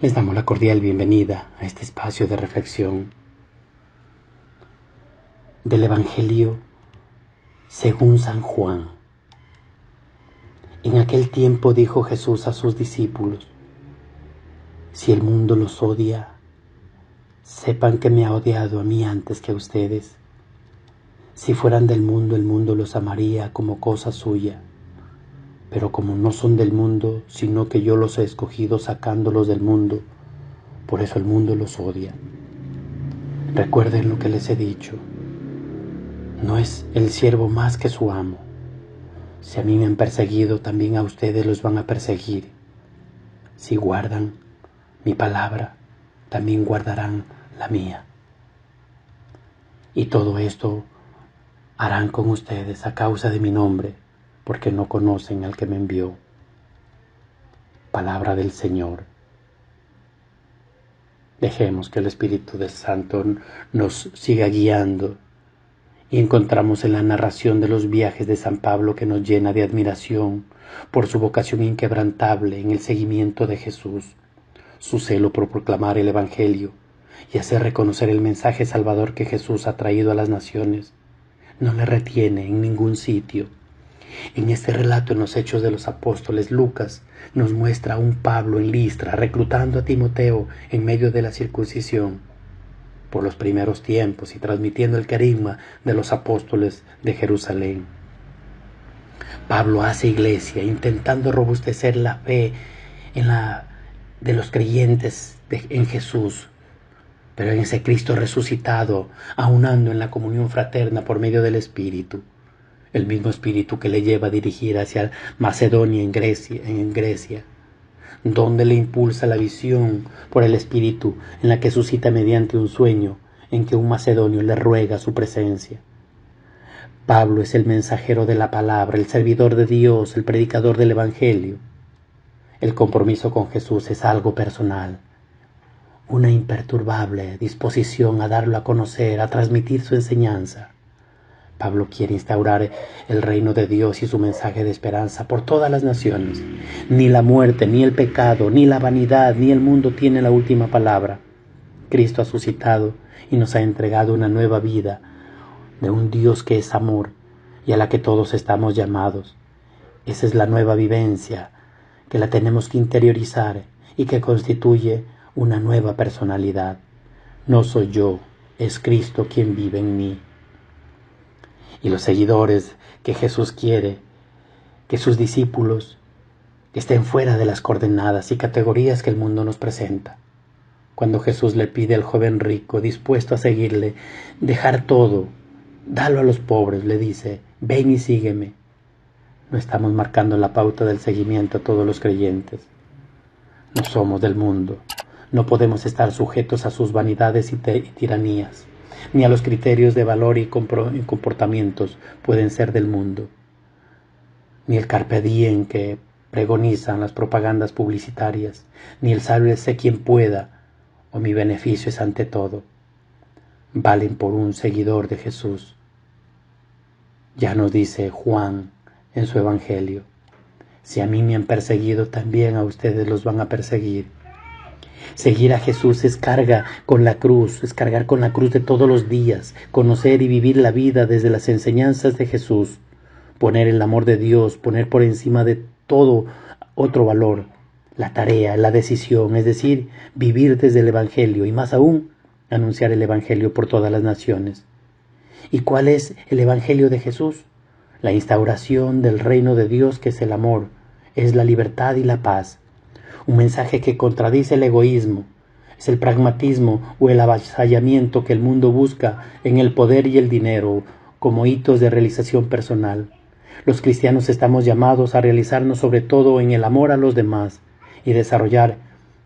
Les damos la cordial bienvenida a este espacio de reflexión del Evangelio según San Juan. En aquel tiempo dijo Jesús a sus discípulos: si el mundo los odia, sepan que me ha odiado a mí antes que a ustedes. Si fueran del mundo, el mundo los amaría como cosa suya. Pero como no son del mundo, sino que yo los he escogido sacándolos del mundo, por eso el mundo los odia. Recuerden lo que les he dicho. No es el siervo más que su amo. Si a mí me han perseguido, también a ustedes los van a perseguir. Si guardan mi palabra, también guardarán la mía. Y todo esto harán con ustedes a causa de mi nombre, porque no conocen al que me envió. Palabra del Señor. Dejemos que el Espíritu del Santo nos siga guiando y encontramos en la narración de los viajes de San Pablo que nos llena de admiración por su vocación inquebrantable en el seguimiento de Jesús, su celo por proclamar el Evangelio y hacer reconocer el mensaje salvador que Jesús ha traído a las naciones. No le retiene en ningún sitio. En este relato en los Hechos de los Apóstoles, Lucas nos muestra a un Pablo en Listra reclutando a Timoteo en medio de la circuncisión por los primeros tiempos y transmitiendo el carisma de los apóstoles de Jerusalén. Pablo hace iglesia intentando robustecer la fe de los creyentes en Jesús, pero en ese Cristo resucitado, aunando en la comunión fraterna por medio del Espíritu, el mismo Espíritu que le lleva a dirigir hacia Macedonia en Grecia, donde le impulsa la visión por el Espíritu en la que suscita mediante un sueño en que un macedonio le ruega su presencia. Pablo es el mensajero de la palabra, el servidor de Dios, el predicador del Evangelio. El compromiso con Jesús es algo personal, una imperturbable disposición a darlo a conocer, a transmitir su enseñanza. Pablo quiere instaurar el reino de Dios y su mensaje de esperanza por todas las naciones. Ni la muerte, ni el pecado, ni la vanidad, ni el mundo tiene la última palabra. Cristo ha suscitado y nos ha entregado una nueva vida de un Dios que es amor y a la que todos estamos llamados. Esa es la nueva vivencia que la tenemos que interiorizar y que constituye una nueva personalidad. No soy yo, es Cristo quien vive en mí. Y los seguidores que Jesús quiere, que sus discípulos estén fuera de las coordenadas y categorías que el mundo nos presenta. Cuando Jesús le pide al joven rico, dispuesto a seguirle, dejar todo, dalo a los pobres, le dice: ven y sígueme. No estamos marcando la pauta del seguimiento a todos los creyentes. No somos del mundo, no podemos estar sujetos a sus vanidades y tiranías. Ni a los criterios de valor y comportamientos pueden ser del mundo, ni el carpe diem que pregonizan las propagandas publicitarias, ni el sálvese quien pueda o mi beneficio es ante todo, valen por un seguidor de Jesús. Ya nos dice Juan en su Evangelio: si a mí me han perseguido, también a ustedes los van a perseguir. Seguir a Jesús es cargar con la cruz de todos los días, conocer y vivir la vida desde las enseñanzas de Jesús, poner el amor de Dios, poner por encima de todo otro valor, la tarea, la decisión, es decir, vivir desde el Evangelio y más aún, anunciar el Evangelio por todas las naciones. ¿Y cuál es el Evangelio de Jesús? La instauración del reino de Dios, que es el amor, es la libertad y la paz. Un mensaje que contradice el egoísmo, es el pragmatismo o el avasallamiento que el mundo busca en el poder y el dinero como hitos de realización personal. Los cristianos estamos llamados a realizarnos sobre todo en el amor a los demás y desarrollar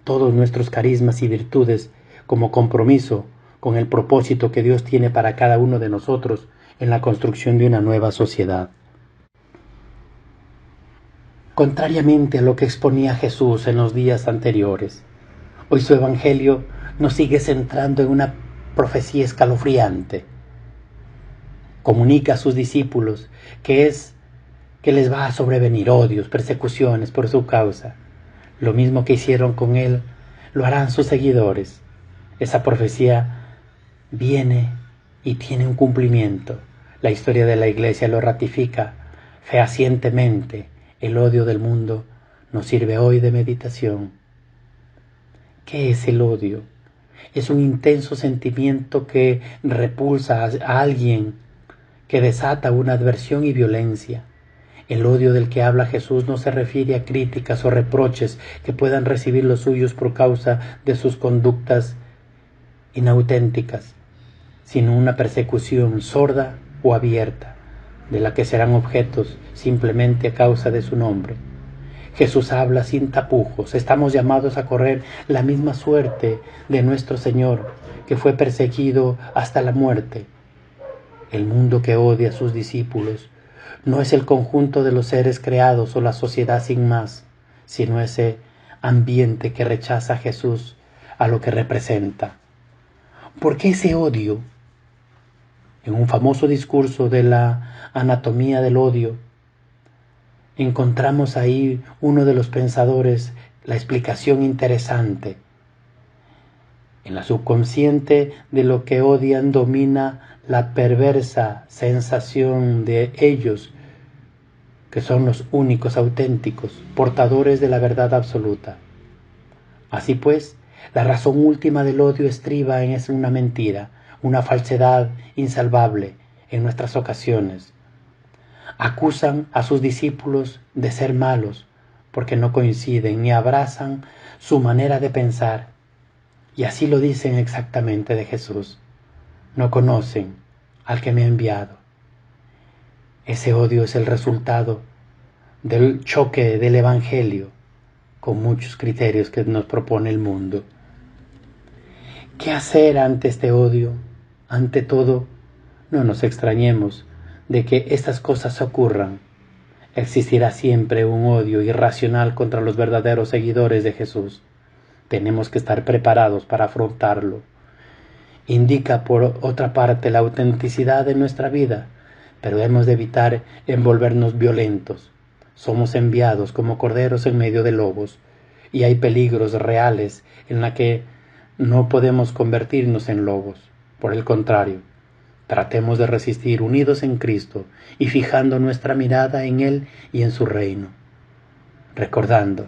todos nuestros carismas y virtudes como compromiso con el propósito que Dios tiene para cada uno de nosotros en la construcción de una nueva sociedad. Contrariamente a lo que exponía Jesús en los días anteriores, hoy su Evangelio nos sigue centrando en una profecía escalofriante. Comunica a sus discípulos que les va a sobrevenir odios, persecuciones por su causa. Lo mismo que hicieron con él lo harán sus seguidores. Esa profecía viene y tiene un cumplimiento. La historia de la Iglesia lo ratifica fehacientemente. El odio del mundo nos sirve hoy de meditación. ¿Qué es el odio? Es un intenso sentimiento que repulsa a alguien, que desata una adversión y violencia. El odio del que habla Jesús no se refiere a críticas o reproches que puedan recibir los suyos por causa de sus conductas inauténticas, sino una persecución sorda o abierta, de la que serán objetos simplemente a causa de su nombre. Jesús habla sin tapujos. Estamos llamados a correr la misma suerte de nuestro Señor, que fue perseguido hasta la muerte. El mundo que odia a sus discípulos no es el conjunto de los seres creados o la sociedad sin más, sino ese ambiente que rechaza a Jesús, a lo que representa. ¿Por qué ese odio? En un famoso discurso de la anatomía del odio, encontramos ahí uno de los pensadores, la explicación interesante. En la subconsciente de lo que odian domina la perversa sensación de ellos, que son los únicos auténticos, portadores de la verdad absoluta. Así pues, la razón última del odio estriba en una mentira, una falsedad insalvable en nuestras ocasiones. Acusan a sus discípulos de ser malos porque no coinciden ni abrazan su manera de pensar. Y así lo dicen exactamente de Jesús. No conocen al que me ha enviado. Ese odio es el resultado del choque del Evangelio con muchos criterios que nos propone el mundo. ¿Qué hacer ante este odio? Ante todo, no nos extrañemos de que estas cosas ocurran. Existirá siempre un odio irracional contra los verdaderos seguidores de Jesús. Tenemos que estar preparados para afrontarlo. Indica, por otra parte, la autenticidad de nuestra vida, pero hemos de evitar envolvernos violentos. Somos enviados como corderos en medio de lobos, y hay peligros reales en la que no podemos convertirnos en lobos. Por el contrario, tratemos de resistir unidos en Cristo y fijando nuestra mirada en Él y en su reino, recordando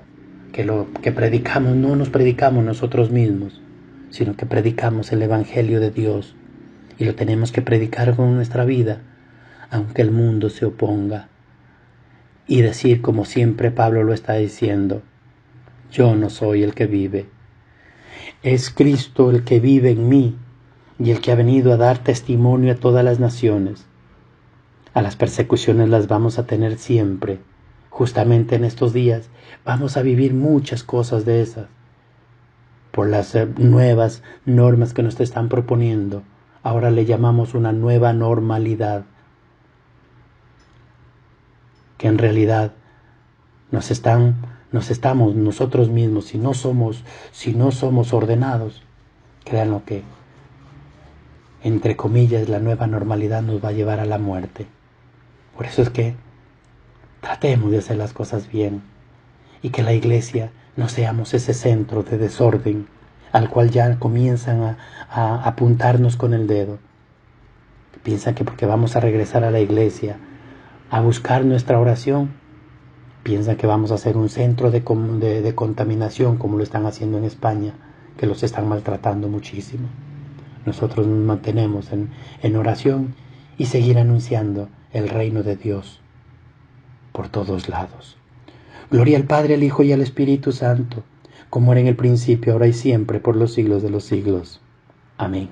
que lo que predicamos no nos predicamos nosotros mismos, sino que predicamos el Evangelio de Dios, y lo tenemos que predicar con nuestra vida, aunque el mundo se oponga, y decir como siempre Pablo lo está diciendo: yo no soy el que vive, es Cristo el que vive en mí, y el que ha venido a dar testimonio a todas las naciones. A las persecuciones las vamos a tener siempre. Justamente en estos días vamos a vivir muchas cosas de esas, por las nuevas normas que nos están proponiendo. Ahora le llamamos una nueva normalidad, que en realidad nos estamos nosotros mismos, si no somos ordenados, créanlo que, entre comillas, la nueva normalidad nos va a llevar a la muerte. Por eso es que tratemos de hacer las cosas bien, y que la Iglesia no seamos ese centro de desorden al cual ya comienzan a apuntarnos con el dedo. Piensan que porque vamos a regresar a la Iglesia a buscar nuestra oración, piensan que vamos a ser un centro de contaminación, como lo están haciendo en España, que los están maltratando muchísimo. Nosotros nos mantenemos en oración y seguir anunciando el reino de Dios por todos lados. Gloria al Padre, al Hijo y al Espíritu Santo, como era en el principio, ahora y siempre, por los siglos de los siglos. Amén.